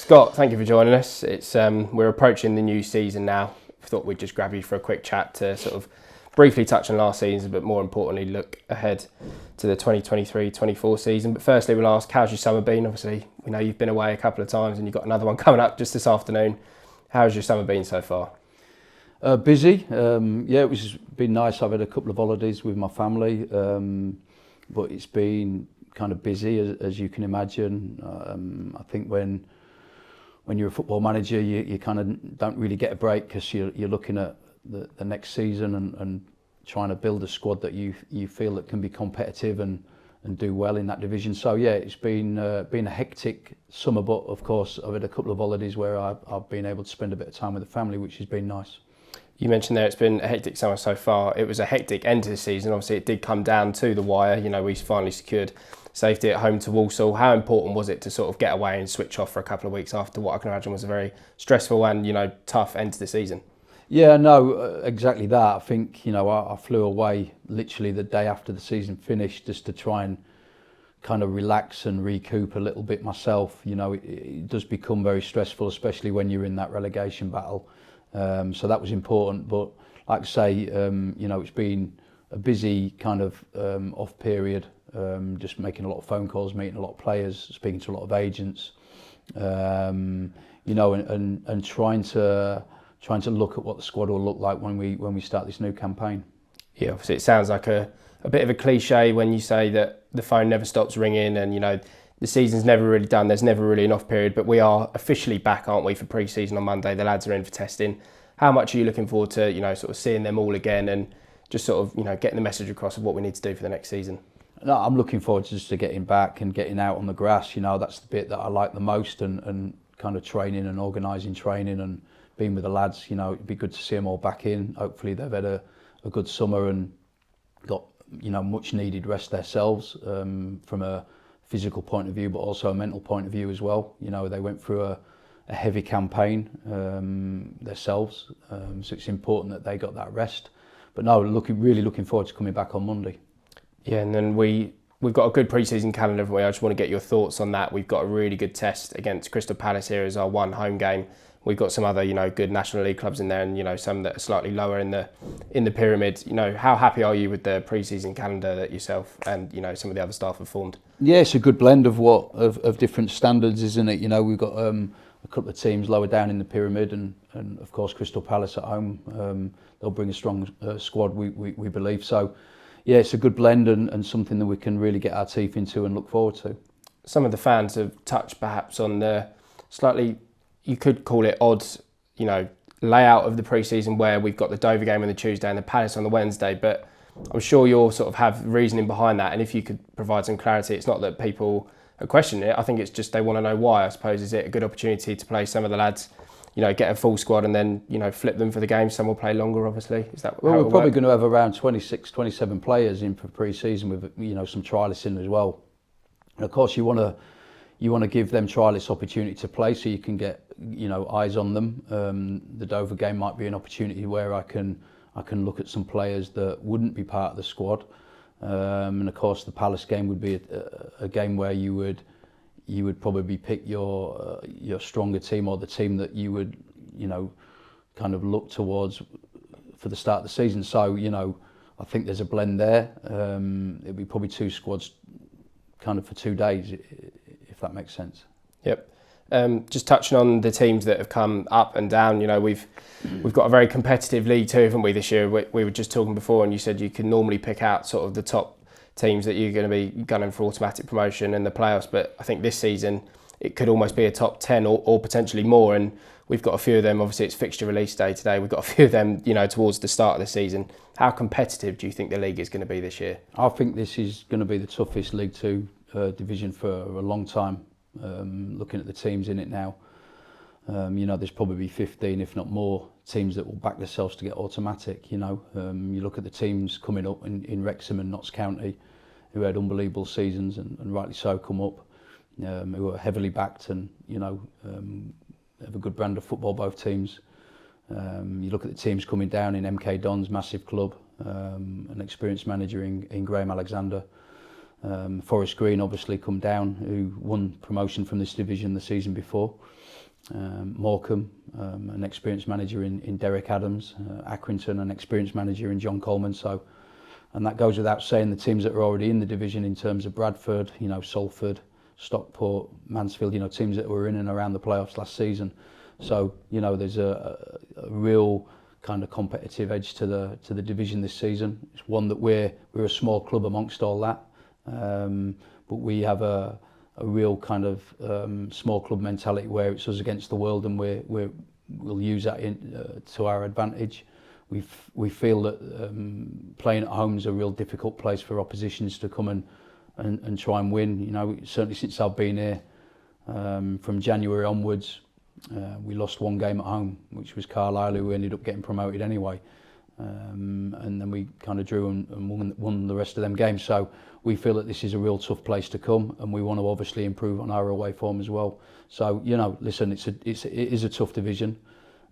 Scott, thank you for joining us. We're approaching the new season now. I thought we'd just grab you for a quick chat to sort of briefly touch on last season, but more importantly, look ahead to the 2023-24 season. But firstly, we'll ask, how's your summer been? Obviously, we know you've been away a couple of times and you've got another one coming up just this afternoon. How's your summer been so far? Busy. It's been nice. I've had a couple of holidays with my family, but it's been kind of busy, as you can imagine. I think when you're a football manager, you kind of don't really get a break because you're looking at the next season and trying to build a squad that you feel that can be competitive and do well in that division. So yeah, it's been a hectic summer, but of course I've had a couple of holidays where I've been able to spend a bit of time with the family, which has been nice. You mentioned there it's been a hectic summer so far. It was a hectic end to the season. Obviously, it did come down to the wire. You know, we finally secured safety at home to Walsall. How important was it to sort of get away and switch off for a couple of weeks after what I can imagine was a very stressful and, tough end to the season? Yeah, no, exactly that. I think, I flew away literally the day after the season finished just to try and kind of relax and recoup a little bit myself. It does become very stressful, especially when you're in that relegation battle. So that was important. But like I say, it's been a busy kind of off period, just making a lot of phone calls, meeting a lot of players, speaking to a lot of agents, and trying to look at what the squad will look like when we start this new campaign. Yeah, obviously it sounds like a bit of a cliche when you say that the phone never stops ringing and, the season's never really done, there's never really an off period, but we are officially back, aren't we, for pre-season on Monday. The lads are in for testing. How much are you looking forward to, sort of seeing them all again and just sort of, getting the message across of what we need to do for the next season? No, I'm looking forward to getting back and getting out on the grass. That's the bit that I like the most, and kind of training and organising training and being with the lads. It'd be good to see them all back in. Hopefully they've had a good summer and got, much needed rest themselves, from a physical point of view, but also a mental point of view as well. They went through a heavy campaign themselves, so it's important that they got that rest. But no, really looking forward to coming back on Monday. Yeah, and then we've got a good pre-season calendar, haven't we? I just want to get your thoughts on that. We've got a really good test against Crystal Palace here as our one home game. We've got some other, good National League clubs in there, and some that are slightly lower in the pyramid. How happy are you with the pre-season calendar that yourself and some of the other staff have formed? Yeah, it's a good blend of different standards, isn't it? We've got a couple of teams lower down in the pyramid, and of course Crystal Palace at home. They'll bring a strong squad, we believe. So yeah, it's a good blend and something that we can really get our teeth into and look forward to. Some of the fans have touched perhaps on the slightly, you could call it odd, layout of the pre-season where we've got the Dover game on the Tuesday and the Palace on the Wednesday, but I'm sure you'll sort of have reasoning behind that, and if you could provide some clarity. It's not that people are questioning it, I think it's just they want to know why. I suppose, is it a good opportunity to play some of the lads, get a full squad and then, flip them for the game? Some will play longer, obviously. Is that well, how we're probably going to have around 26, 27 players in for pre-season with, some trialists in as well. And of course, you want to give them trialists opportunity to play so you can get, eyes on them. The Dover game might be an opportunity where I can look at some players that wouldn't be part of the squad. And of course, the Palace game would be a game where you would probably pick your stronger team, or the team that you would, kind of look towards for the start of the season. So, I think there's a blend there. It'll be probably two squads kind of for 2 days, if that makes sense. Yep. Just touching on the teams that have come up and down, we've got a very competitive league too, haven't we, this year? We were just talking before and you said you can normally pick out sort of the top teams that you're going to be gunning for automatic promotion in the playoffs, but I think this season it could almost be a top 10 or potentially more, and we've got a few of them. Obviously it's fixture release day today. We've got a few of them, towards the start of the season. How competitive do you think the league is going to be this year? I think this is going to be the toughest League Two division for a long time. Looking at the teams in it now, there's probably 15, if not more, teams that will back themselves to get automatic. You look at the teams coming up in Wrexham and Notts County, who had unbelievable seasons and rightly so come up, who are heavily backed and have a good brand of football, both teams. You look at the teams coming down in MK Dons, massive club, an experienced manager in Graham Alexander. Forest Green obviously come down, who won promotion from this division the season before. Morecambe, an experienced manager in Derek Adams. Accrington, an experienced manager in John Coleman. So, and that goes without saying, the teams that are already in the division in terms of Bradford, Salford, Stockport, Mansfield, teams that were in and around the playoffs last season. So, there's a real kind of competitive edge to the division this season. It's one that we're a small club amongst all that, but we have a real kind of small club mentality where it's us against the world, and we'll use that to our advantage. We feel that playing at home is a real difficult place for oppositions to come and try and win. Certainly since I've been here, from January onwards, we lost one game at home, which was Carlisle, who ended up getting promoted anyway. And then we kind of drew and won the rest of them games. So we feel that this is a real tough place to come, and we want to obviously improve on our away form as well. So listen, it is a tough division.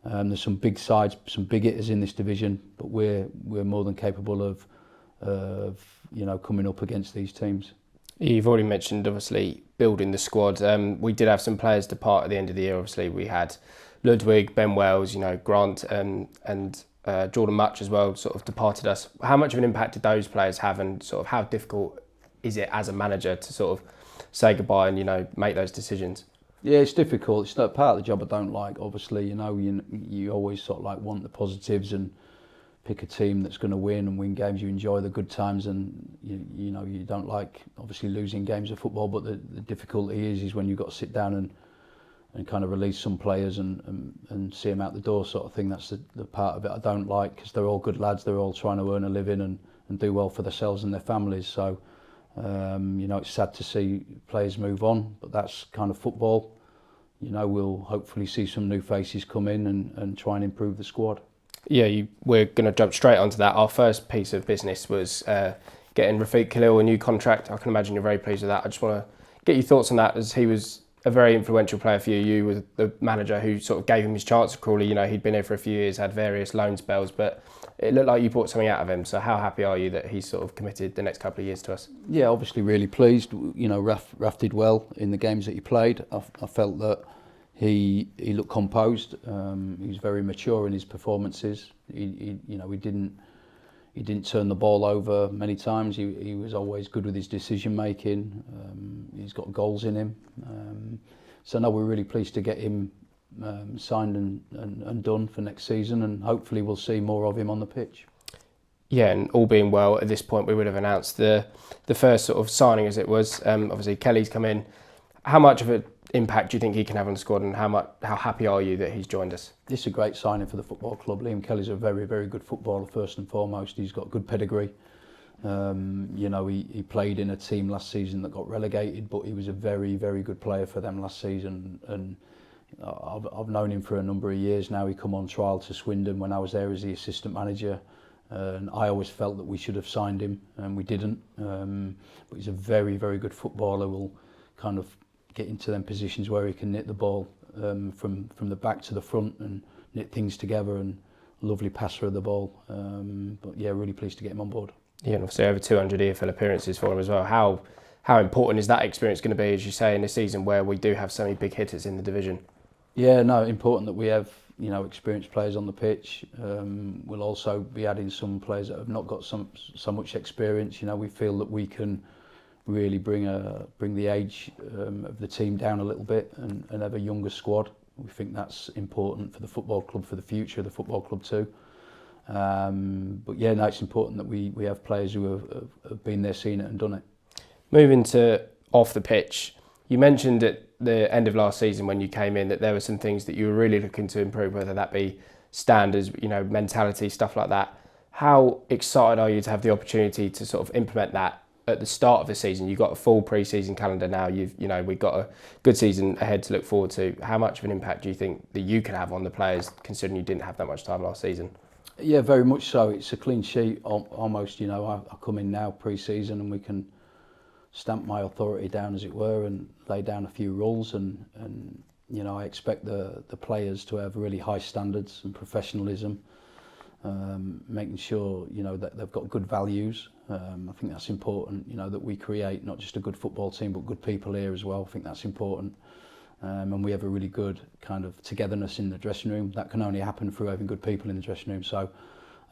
There's some big sides, some big hitters in this division, but we're more than capable of coming up against these teams. You've already mentioned, obviously, building the squad. We did have some players depart at the end of the year. Obviously, we had Ludwig, Ben Wells, Grant, and Jordan Much as well sort of departed us. How much of an impact did those players have, and sort of how difficult is it as a manager to sort of say goodbye and make those decisions? Yeah, it's difficult. It's not part of the job I don't like. Obviously, you always sort of like want the positives and pick a team that's going to win and win games. You enjoy the good times, and you don't like obviously losing games of football. But the difficulty is when you've got to sit down and kind of release some players and see them out the door, sort of thing. That's the part of it I don't like, because they're all good lads. They're all trying to earn a living and do well for themselves and their families. So it's sad to see players move on, but that's kind of football. We'll hopefully see some new faces come in and try and improve the squad. Yeah, we're going to jump straight onto that. Our first piece of business was getting Rafiq Khalil a new contract. I can imagine you're very pleased with that. I just want to get your thoughts on that, as he was a very influential player for you. You were the manager who sort of gave him his chance at Crawley. He'd been here for a few years, had various loan spells, but it looked like you brought something out of him. So how happy are you that he's sort of committed the next couple of years to us? Yeah, obviously really pleased. Raf did well in the games that he played. I felt that he looked composed. He was very mature in his performances. He didn't turn the ball over many times. He was always good with his decision making. He's got goals in him. So no, we're really pleased to get him signed and done for next season, and hopefully we'll see more of him on the pitch. Yeah, and all being well, at this point we would have announced the first sort of signing, as it was. Obviously Kelly's come in. How much of an impact do you think he can have on the squad, and how happy are you that he's joined us? This is a great signing for the football club. Liam Kelly's a very, very good footballer, first and foremost. He's got good pedigree. He played in a team last season that got relegated, but he was a very, very good player for them last season. And I've known him for a number of years now. He come on trial to Swindon when I was there as the assistant manager. And I always felt that we should have signed him, and we didn't. But he's a very, very good footballer. Will kind of get into them positions where he can knit the ball from the back to the front and knit things together, and lovely passer of the ball. But yeah, really pleased to get him on board. Yeah, and obviously over 200 EFL appearances for him as well. How important is that experience going to be, as you say, in a season where we do have so many big hitters in the division? Yeah, no, important that we have experienced players on the pitch. We'll also be adding some players that have not got so much experience. We feel that we can really bring the age of the team down a little bit and have a younger squad. We think that's important for the football club, for the future of the football club too. But yeah, no, it's important that we have players who have been there, seen it and done it. Moving to off the pitch, you mentioned at the end of last season when you came in that there were some things that you were really looking to improve, whether that be standards, mentality, stuff like that. How excited are you to have the opportunity to sort of implement that at the start of the season? You've got a full pre-season calendar now. We've got a good season ahead to look forward to. How much of an impact do you think that you can have on the players, considering you didn't have that much time last season? Yeah, very much so. It's a clean sheet almost. I come in now pre-season and we can stamp my authority down, as it were, and lay down a few rules. And I expect the players to have really high standards and professionalism. making sure, you know, that they've got good values. I think that's important, you know, that we create not just a good football team, but good people here as well. I think that's important. And we have a really good kind of togetherness in the dressing room. That can only happen through having good people in the dressing room. So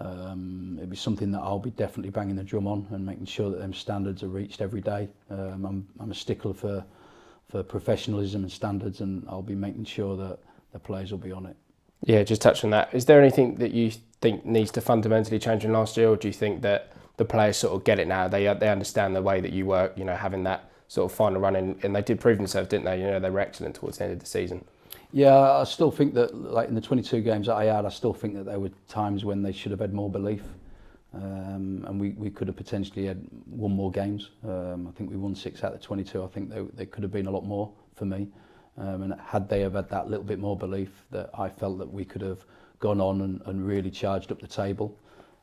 it'd be something that I'll be definitely banging the drum on and making sure that them standards are reached every day. I'm a stickler for professionalism and standards, and I'll be making sure that the players will be on it. Yeah, just touch on that. Is there anything that you think needs to fundamentally change from last year, or do you think that the players sort of get it now? They understand the way that you work, you know, having that sort of final run in, and they did prove themselves, didn't they? You know, they were excellent towards the end of the season. Yeah, I still think that, like in the 22 games that I had, I still think that there were times when they should have had more belief, and we could have potentially had won more games. I think we won 6 out of 22. I think they could have been a lot more for me, and had they have had that little bit more belief, that I felt that we could have gone on and really charged up the table.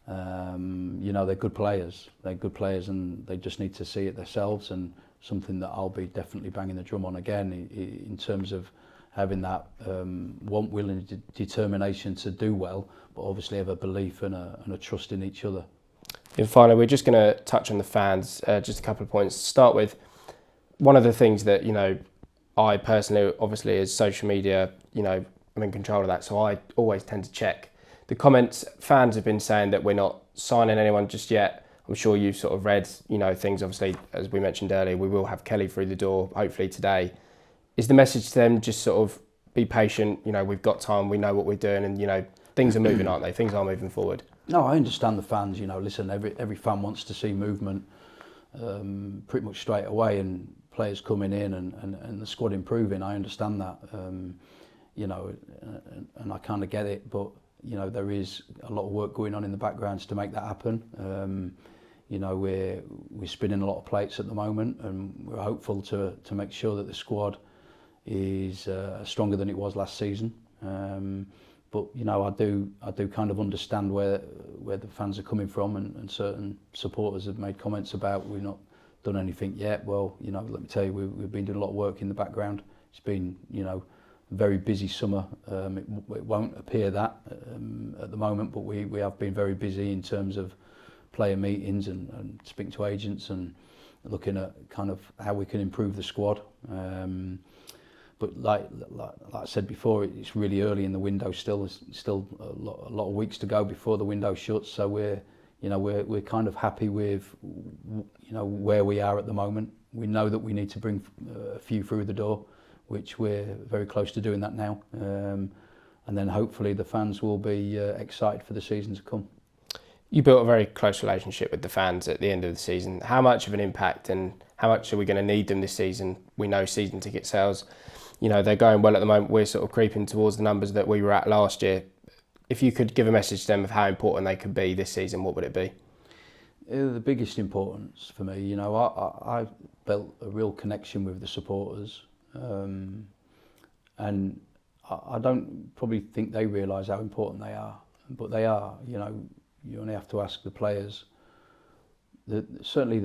You know, they're good players, and they just need to see it themselves, and something that I'll be definitely banging the drum on again in terms of having that want, will and determination to do well, but obviously have a belief and a trust in each other. And finally, we're just going to touch on the fans, just a couple of points to start with. One of the things that, you know, I personally, obviously as social media, you know, I'm in control of that, so I always tend to check the comments. Fans have been saying that we're not signing anyone just yet. I'm sure you've sort of read, you know, things. Obviously, as we mentioned earlier, we will have Kelly through the door, hopefully today. Is the message to them just sort of be patient, you know, we've got time, we know what we're doing, and, you know, things are moving, aren't they? Things are moving forward. No, I understand the fans, you know, listen, every fan wants to see movement pretty much straight away, and players coming in and the squad improving. I understand that, you know, and I kind of get it, but, you know, there is a lot of work going on in the backgrounds to make that happen. You know, we're spinning a lot of plates at the moment, and we're hopeful to make sure that the squad is stronger than it was last season. But, you know, I do kind of understand where the fans are coming from, and certain supporters have made comments about we've not done anything yet. Well, you know, let me tell you, we've been doing a lot of work in the background. It's been, you know, a very busy summer. It won't appear that at the moment, but we have been very busy in terms of player meetings and speaking to agents and looking at kind of how we can improve the squad. But like I said before, it's really early in the window still. There's still a lot of weeks to go before the window shuts. So we're kind of happy with, you know, where we are at the moment. We know that we need to bring a few through the door, which we're very close to doing that now. And then hopefully the fans will be excited for the season to come. You built a very close relationship with the fans at the end of the season. How much of an impact, and how much are we going to need them this season? We know season ticket sales, you know, they're going well at the moment. We're sort of creeping towards the numbers that we were at last year. If you could give a message to them of how important they could be this season, what would it be? The biggest importance for me, you know, I built a real connection with the supporters, and I don't probably think they realise how important they are, but they are. You know, you only have to ask the players. Certainly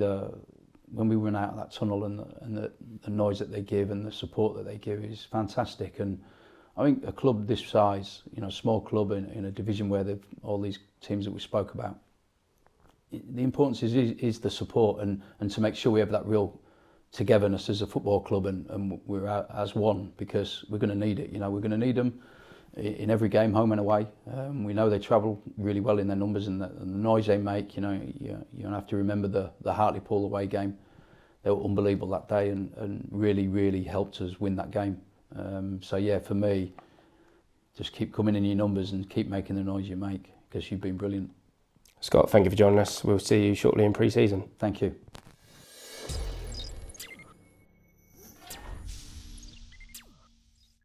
when we run out of that tunnel, and the noise that they give and the support that they give is fantastic. And I think a club this size, you know, small club in a division where they've all these teams that we spoke about, the importance is the support and to make sure we have that real togetherness as a football club, and we're out as one, because we're going to need it. You know, we're going to need them in every game, home and away. We know they travel really well in their numbers, and the noise they make. You know, you don't have to remember the Hartlepool away game. They were unbelievable that day, and really helped us win that game. So yeah, for me, just keep coming in your numbers and keep making the noise you make, because you've been brilliant. Scott, thank you for joining us. We'll see you shortly in pre-season. Thank you.